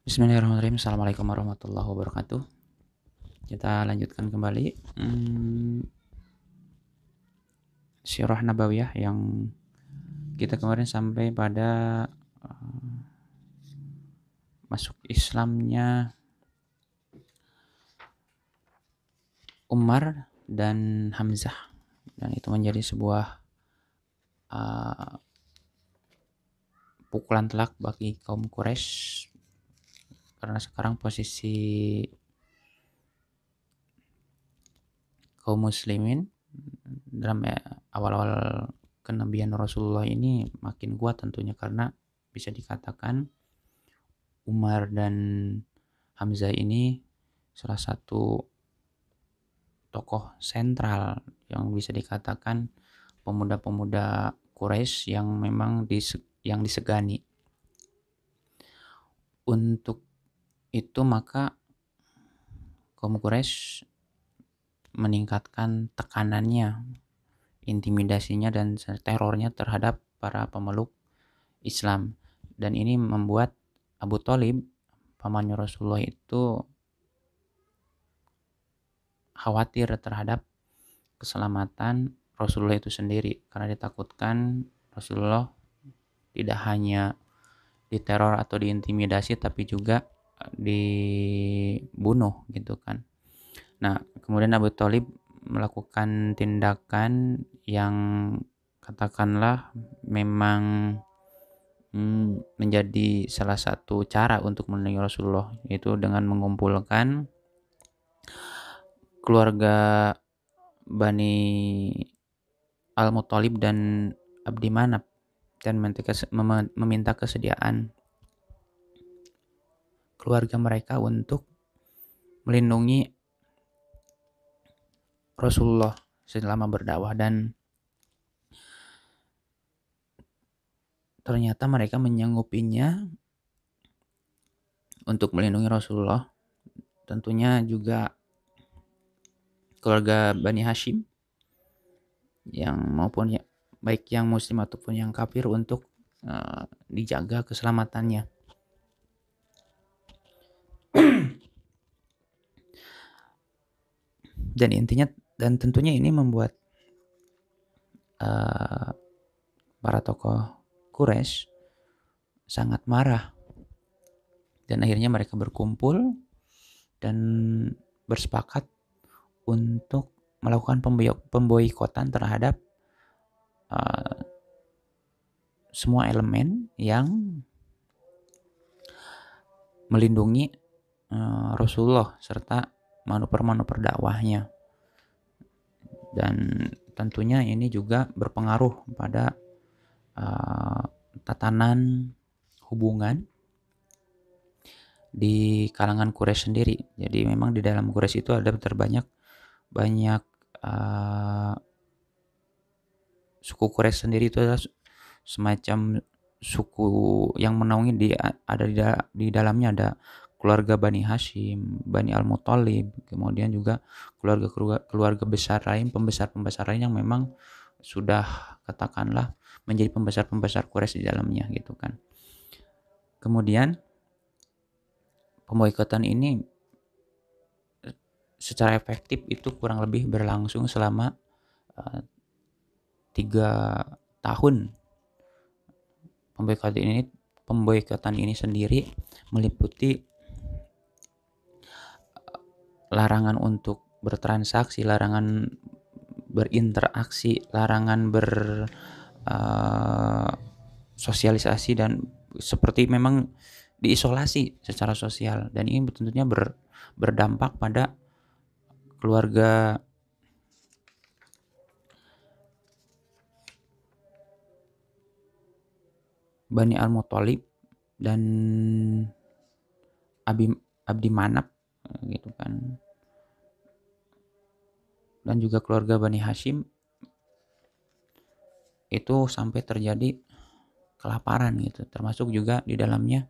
Bismillahirrahmanirrahim. Assalamualaikum warahmatullahi wabarakatuh. Kita lanjutkan kembali Sirah Nabawiyah yang kita kemarin sampai pada masuk Islamnya Umar dan Hamzah, dan itu menjadi sebuah pukulan telak bagi kaum Quraisy, karena sekarang posisi kaum muslimin dalam awal-awal kenabian Rasulullah ini makin kuat tentunya, karena bisa dikatakan Umar dan Hamzah ini salah satu tokoh sentral yang bisa dikatakan pemuda-pemuda Quraisy yang memang yang disegani. Untuk itu maka kaum Quraisy meningkatkan tekanannya, intimidasinya dan terornya terhadap para pemeluk Islam, dan ini membuat Abu Thalib, pamannya Rasulullah, itu khawatir terhadap keselamatan Rasulullah itu sendiri, karena ditakutkan Rasulullah tidak hanya diteror atau diintimidasi tapi juga dibunuh gitu kan. Nah, kemudian Abu Thalib melakukan tindakan yang katakanlah memang menjadi salah satu cara untuk melindungi Rasulullah, yaitu dengan mengumpulkan keluarga Bani Al-Muthalib dan Abdi Manaf dan meminta kesediaan keluarga mereka untuk melindungi Rasulullah selama berdakwah, dan ternyata mereka menyanggupinya untuk melindungi Rasulullah. Tentunya juga keluarga Bani Hashim yang maupun baik yang muslim ataupun yang kafir, untuk dijaga keselamatannya. Dan intinya, dan tentunya ini membuat para tokoh Quraisy sangat marah, dan akhirnya mereka berkumpul dan bersepakat untuk melakukan pemboikotan terhadap semua elemen yang melindungi Rasulullah serta manuver-manuver dakwahnya. Dan tentunya ini juga berpengaruh pada tatanan hubungan di kalangan Quraisy sendiri. Jadi memang di dalam Quraisy itu ada banyak suku Quraisy sendiri itu adalah semacam suku yang menaungi di dalamnya ada keluarga Bani Hashim, Bani Al-Muthalib, kemudian juga keluarga besar lain, pembesar-pembesar lain yang memang sudah katakanlah menjadi pembesar-pembesar Quraisy di dalamnya gitu kan. Kemudian pemboikotan ini secara efektif itu kurang lebih berlangsung selama 3 tahun. Pemboikotan ini sendiri meliputi larangan untuk bertransaksi, larangan berinteraksi, larangan bersosialisasi, dan seperti memang diisolasi secara sosial. Dan ini tentunya berdampak pada keluarga Bani Al-Muthalib dan Abdi Manaf gitu kan, dan juga keluarga Bani Hashim, itu sampai terjadi kelaparan gitu, termasuk juga di dalamnya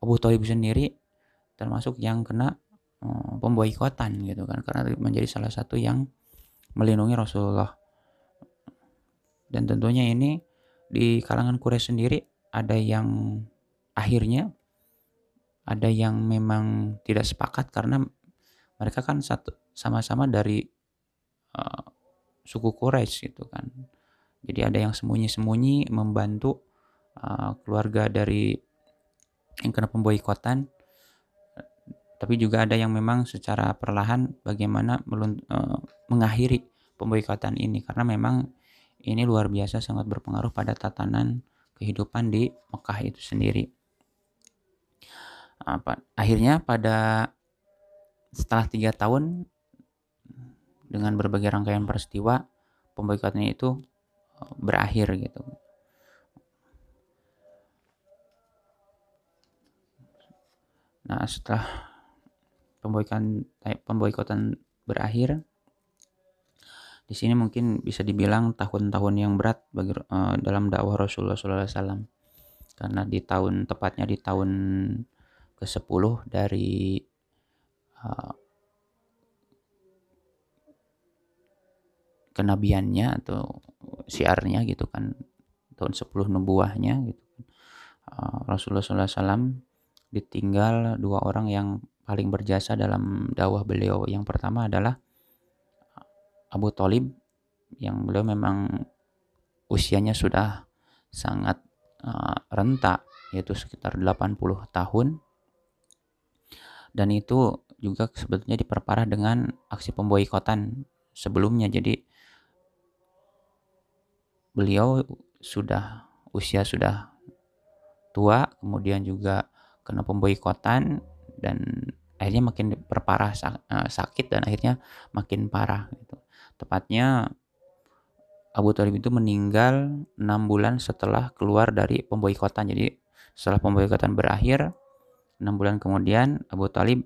Abu Thalib sendiri termasuk yang kena pemboikotan gitu kan, karena menjadi salah satu yang melindungi Rasulullah. Dan tentunya ini di kalangan Quraisy sendiri ada yang akhirnya ada yang memang tidak sepakat karena mereka kan sama-sama dari uh, suku Quraisy gitu kan. Jadi ada yang sembunyi-sembunyi membantu keluarga dari yang kena pemboikotan, tapi juga ada yang memang secara perlahan bagaimana mengakhiri pemboikotan ini, karena memang ini luar biasa sangat berpengaruh pada tatanan kehidupan di Mekah itu sendiri. Akhirnya pada setelah 3 tahun dengan berbagai rangkaian peristiwa, pemboikotan itu berakhir gitu. Nah, setelah pemboikotan berakhir, di sini mungkin bisa dibilang tahun-tahun yang berat bagi dalam dakwah Rasulullah SAW, karena tepatnya di tahun ke-10 dari kenabiannya atau syiarnya gitu kan, tahun 10 nubuahnya gitu. Rasulullah SAW ditinggal 2 orang yang paling berjasa dalam dakwah beliau. Yang pertama adalah Abu Thalib, yang beliau memang usianya sudah sangat renta, yaitu sekitar 80 tahun, dan itu juga sebetulnya diperparah dengan aksi pemboikotan sebelumnya. Jadi beliau usia sudah tua, kemudian juga kena pemboikotan, dan akhirnya makin berparah, sakit, dan akhirnya makin parah gitu. Tepatnya Abu Thalib itu meninggal 6 bulan setelah keluar dari pemboikotan. Jadi setelah pemboikotan berakhir, 6 bulan kemudian Abu Thalib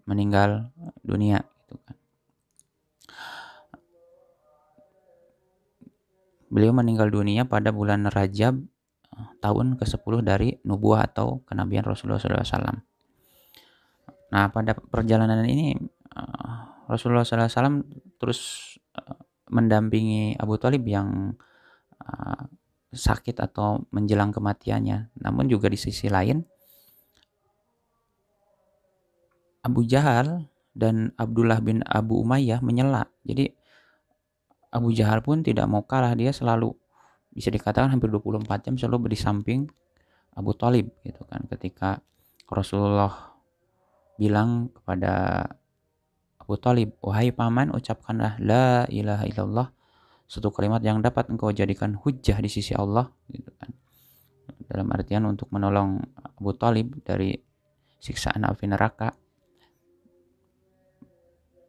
meninggal dunia gitu kan. Beliau meninggal dunia pada bulan Rajab tahun ke-10 dari nubuah atau kenabian Rasulullah SAW. Nah, pada perjalanan ini Rasulullah SAW terus mendampingi Abu Thalib yang sakit atau menjelang kematiannya. Namun juga di sisi lain, Abu Jahal dan Abdullah bin Abu Umayyah menyela. Jadi Abu Jahal pun tidak mau kalah, dia selalu bisa dikatakan hampir 24 jam selalu di samping Abu Thalib gitu kan. Ketika Rasulullah bilang kepada Abu Thalib, "Wahai paman, ucapkanlah la ilaha illallah, satu kalimat yang dapat engkau jadikan hujjah di sisi Allah," gitu kan. Dalam artian untuk menolong Abu Thalib dari siksaan api neraka.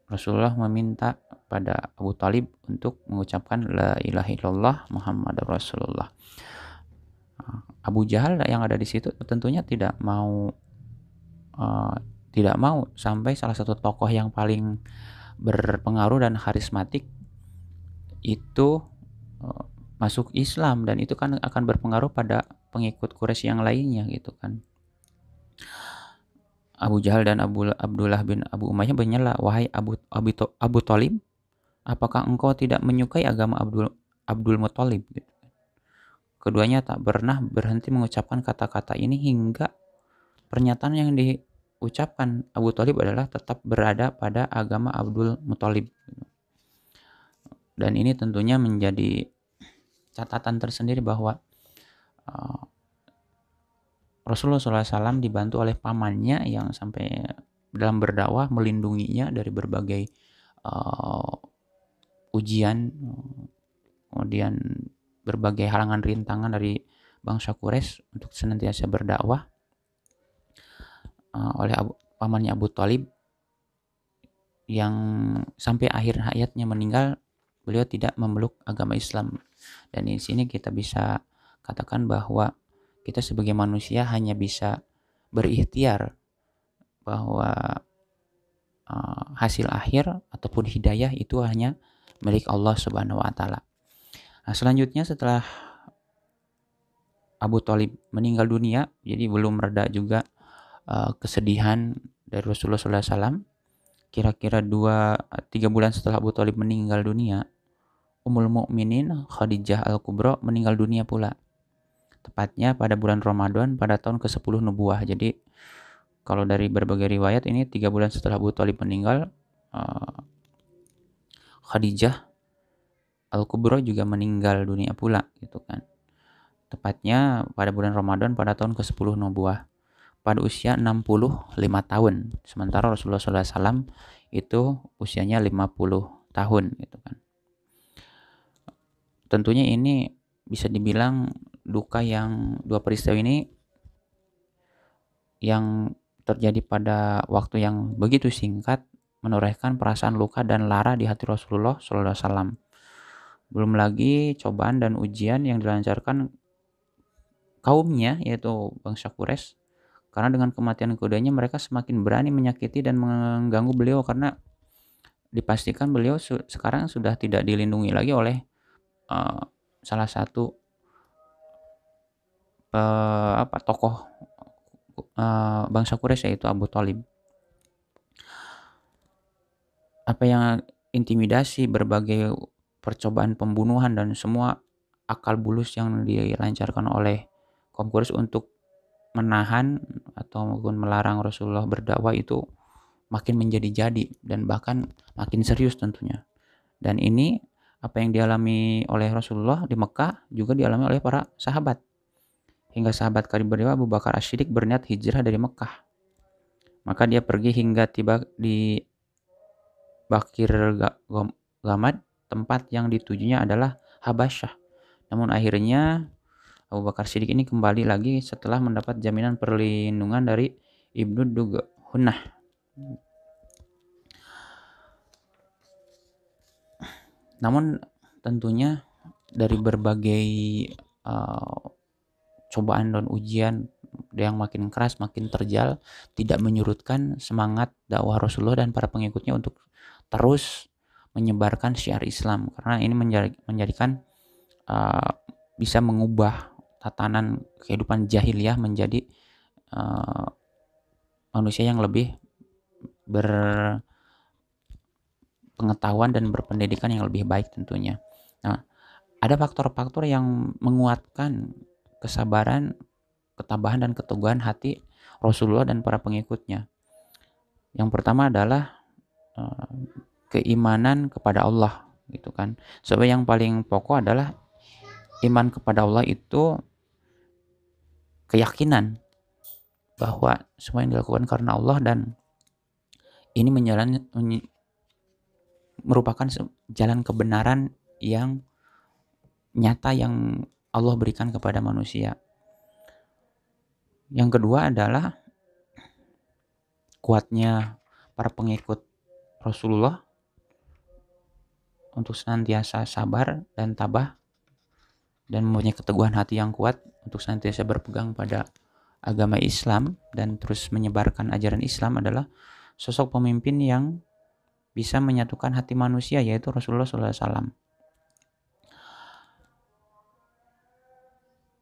Rasulullah meminta pada Abu Thalib untuk mengucapkan la ilaha illallah Muhammadar Rasulullah. Abu Jahal yang ada di situ tentunya tidak mau sampai salah satu tokoh yang paling berpengaruh dan karismatik itu masuk Islam, dan itu kan akan berpengaruh pada pengikut Quraisy yang lainnya gitu kan. Abu Jahal dan Abdullah bin Abu Umayyah menyela, "Wahai Abu Thalib, apakah engkau tidak menyukai agama Abdul Muthalib?" Gitu. Keduanya tak pernah berhenti mengucapkan kata-kata ini hingga pernyataan yang diucapkan Abu Thalib adalah tetap berada pada agama Abdul Muthalib. Dan ini tentunya menjadi catatan tersendiri bahwa Rasulullah SAW dibantu oleh pamannya yang sampai dalam berdakwah melindunginya dari berbagai ujian, kemudian berbagai halangan rintangan dari bangsa Quraisy untuk senantiasa berdakwah. Oleh pamannya Abu Thalib yang sampai akhir hayatnya meninggal, beliau tidak memeluk agama Islam. Dan di sini kita bisa katakan bahwa kita sebagai manusia hanya bisa berikhtiar bahwa hasil akhir ataupun hidayah itu hanya milik Allah Subhanahu wa taala. Nah, selanjutnya setelah Abu Thalib meninggal dunia, jadi belum reda juga kesedihan dari Rasulullah SAW. Kira-kira 2-3 bulan setelah Abu Thalib meninggal dunia, Ummul Mukminin Khadijah Al-Kubra meninggal dunia pula. Tepatnya pada bulan Ramadan pada tahun ke-10 nubuah. Jadi Kalau dari berbagai riwayat ini 3 bulan setelah Abu Thalib meninggal, Khadijah Al-Kubra juga meninggal dunia pula gitu kan. Tepatnya pada bulan Ramadan pada tahun ke-10 Nubuwah pada usia 65 tahun. Sementara Rasulullah SAW itu usianya 50 tahun gitu kan. Tentunya ini bisa dibilang duka yang dua peristiwa ini yang terjadi pada waktu yang begitu singkat menorehkan perasaan luka dan lara di hati Rasulullah SAW. Belum lagi cobaan dan ujian yang dilancarkan kaumnya yaitu bangsa Quraisy, karena dengan kematian keduanya mereka semakin berani menyakiti dan mengganggu beliau karena dipastikan beliau sekarang sudah tidak dilindungi lagi oleh salah satu tokoh bangsa Quraisy yaitu Abu Thalib. Apa yang intimidasi, berbagai percobaan pembunuhan dan semua akal bulus yang dilancarkan oleh kaum Quraisy untuk menahan atau maupun melarang Rasulullah berdakwah itu makin menjadi-jadi dan bahkan makin serius tentunya. Dan ini apa yang dialami oleh Rasulullah di Mekah juga dialami oleh para sahabat. Hingga sahabat karib beliau Abu Bakar As-Siddiq berniat hijrah dari Mekah. Maka dia pergi hingga tiba di Bakir Ghamad, tempat yang ditujunya adalah Habasyah. Namun akhirnya Abu Bakar Siddiq ini kembali lagi setelah mendapat jaminan perlindungan dari Ibnu Dughunah. Namun tentunya dari berbagai cobaan dan ujian yang makin keras, makin terjal, tidak menyurutkan semangat dakwah Rasulullah dan para pengikutnya untuk terus menyebarkan syiar Islam, karena ini menjadikan bisa mengubah tatanan kehidupan jahiliyah menjadi manusia yang lebih berpengetahuan dan berpendidikan yang lebih baik tentunya. Nah, ada faktor-faktor yang menguatkan kesabaran, ketabahan dan keteguhan hati Rasulullah dan para pengikutnya. Yang pertama adalah keimanan kepada Allah gitu kan. Sebab yang paling pokok adalah iman kepada Allah itu keyakinan bahwa semua yang dilakukan karena Allah dan ini merupakan jalan kebenaran yang nyata yang Allah berikan kepada manusia. Yang kedua adalah kuatnya para pengikut Rasulullah untuk senantiasa sabar dan tabah dan mempunyai keteguhan hati yang kuat untuk senantiasa berpegang pada agama Islam dan terus menyebarkan ajaran Islam adalah sosok pemimpin yang bisa menyatukan hati manusia yaitu Rasulullah SAW.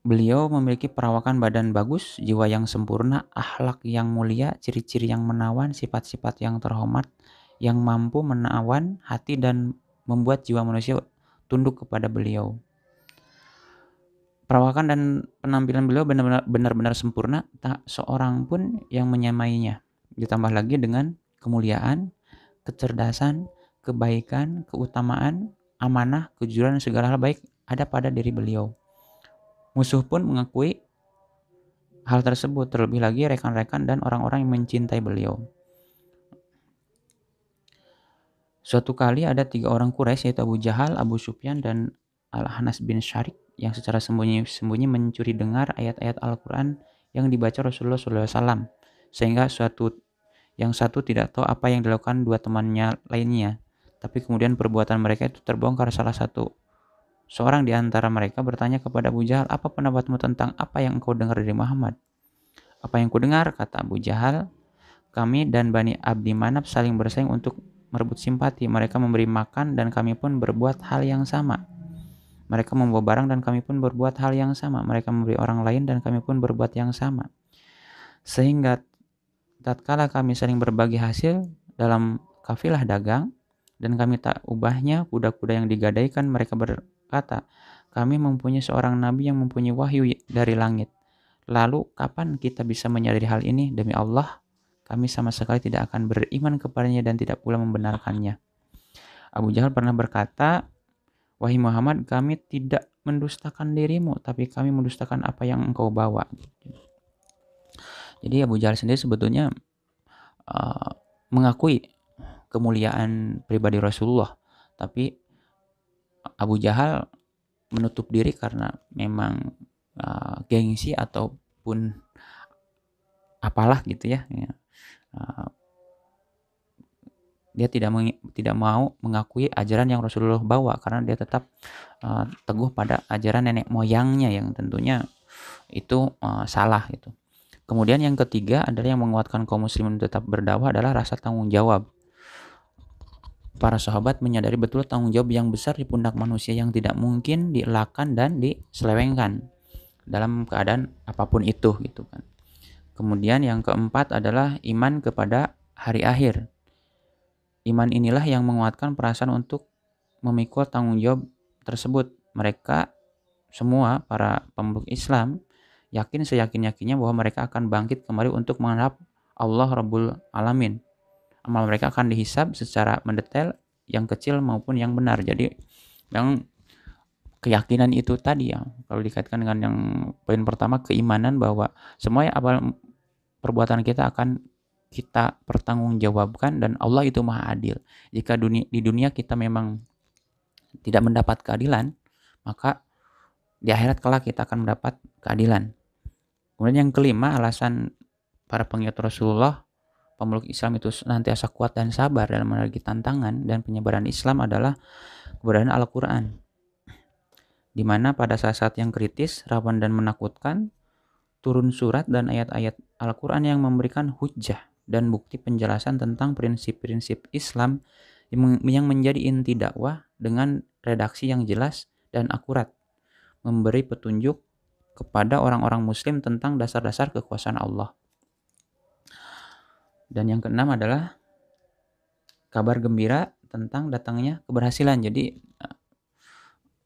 Beliau memiliki perawakan badan bagus, jiwa yang sempurna, akhlak yang mulia, ciri-ciri yang menawan, sifat-sifat yang terhormat, yang mampu menawan hati dan membuat jiwa manusia tunduk kepada beliau. Perawakan dan penampilan beliau benar-benar sempurna, tak seorang pun yang menyamainya. Ditambah lagi dengan kemuliaan, kecerdasan, kebaikan, keutamaan, amanah, kejujuran, segala hal baik ada pada diri beliau. Musuh pun mengakui hal tersebut, terlebih lagi rekan-rekan dan orang-orang yang mencintai beliau. Suatu kali ada 3 orang Quraisy yaitu Abu Jahal, Abu Sufyan dan Al-Hanas bin Syarik yang secara sembunyi-sembunyi mencuri dengar ayat-ayat Al-Quran yang dibaca Rasulullah SAW, sehingga yang satu tidak tahu apa yang dilakukan dua temannya lainnya. Tapi kemudian perbuatan mereka itu terbongkar. Seorang di antara mereka bertanya kepada Abu Jahal, apa pendapatmu tentang apa yang engkau dengar dari Muhammad? Apa yang kudengar, kata Abu Jahal, kami dan Bani Abdi Manaf saling bersaing untuk merebut simpati. Mereka memberi makan dan kami pun berbuat hal yang sama. Mereka membawa barang dan kami pun berbuat hal yang sama. Mereka memberi orang lain dan kami pun berbuat yang sama. Sehingga tatkala kami saling berbagi hasil dalam kafilah dagang dan kami tak ubahnya kuda-kuda yang digadaikan, mereka berkata, kami mempunyai seorang nabi yang mempunyai wahyu dari langit. Lalu kapan kita bisa menyadari hal ini? Demi Allah, kami sama sekali tidak akan beriman kepadanya dan tidak pula membenarkannya. Abu Jahal pernah berkata, wahai Muhammad, kami tidak mendustakan dirimu, tapi kami mendustakan apa yang engkau bawa. Jadi Abu Jahal sendiri sebetulnya mengakui kemuliaan pribadi Rasulullah, tapi Abu Jahal menutup diri karena memang gengsi ataupun apalah gitu ya. Dia tidak mau mengakui ajaran yang Rasulullah bawa karena dia tetap teguh pada ajaran nenek moyangnya yang tentunya itu salah gitu. Kemudian yang ketiga adalah yang menguatkan kaum muslimin tetap berdakwah adalah rasa tanggung jawab. Para sahabat menyadari betul tanggung jawab yang besar di pundak manusia yang tidak mungkin dielakkan dan diselewengkan dalam keadaan apapun itu gitu kan. Kemudian yang keempat adalah iman kepada hari akhir. Iman inilah yang menguatkan perasaan untuk memikul tanggung jawab tersebut. Mereka semua para pemeluk Islam yakin seyakin-yakinnya bahwa mereka akan bangkit kembali untuk menghadap Allah Rabbul Alamin. Amal mereka akan dihisab secara mendetail, yang kecil maupun yang benar. Jadi yang keyakinan itu tadi ya, kalau dikaitkan dengan yang poin pertama, keimanan bahwa semua amal perbuatan kita akan kita pertanggungjawabkan dan Allah itu maha adil. Jika di dunia kita memang tidak mendapat keadilan, maka di akhirat kelak kita akan mendapat keadilan. Kemudian yang kelima, alasan para pengikut Rasulullah, pemeluk Islam itu senantiasa kuat dan sabar dalam menghadapi tantangan dan penyebaran Islam adalah keberadaan Al-Quran, di mana pada saat-saat yang kritis, rawan dan menakutkan, turun surat dan ayat-ayat Al-Quran yang memberikan hujjah dan bukti penjelasan tentang prinsip-prinsip Islam yang menjadi inti dakwah dengan redaksi yang jelas dan akurat, memberi petunjuk kepada orang-orang muslim tentang dasar-dasar kekuasaan Allah. Dan yang keenam adalah kabar gembira tentang datangnya keberhasilan. Jadi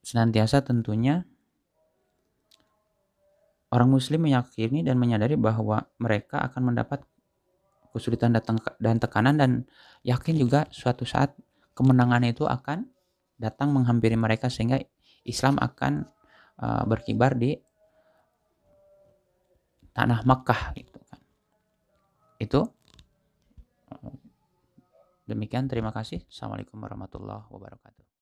senantiasa tentunya orang muslim meyakini dan menyadari bahwa mereka akan mendapat kesulitan dan tekanan, dan yakin juga suatu saat kemenangan itu akan datang menghampiri mereka sehingga Islam akan berkibar di tanah Makkah gitu kan. Itu demikian, terima kasih. Assalamualaikum warahmatullahi wabarakatuh.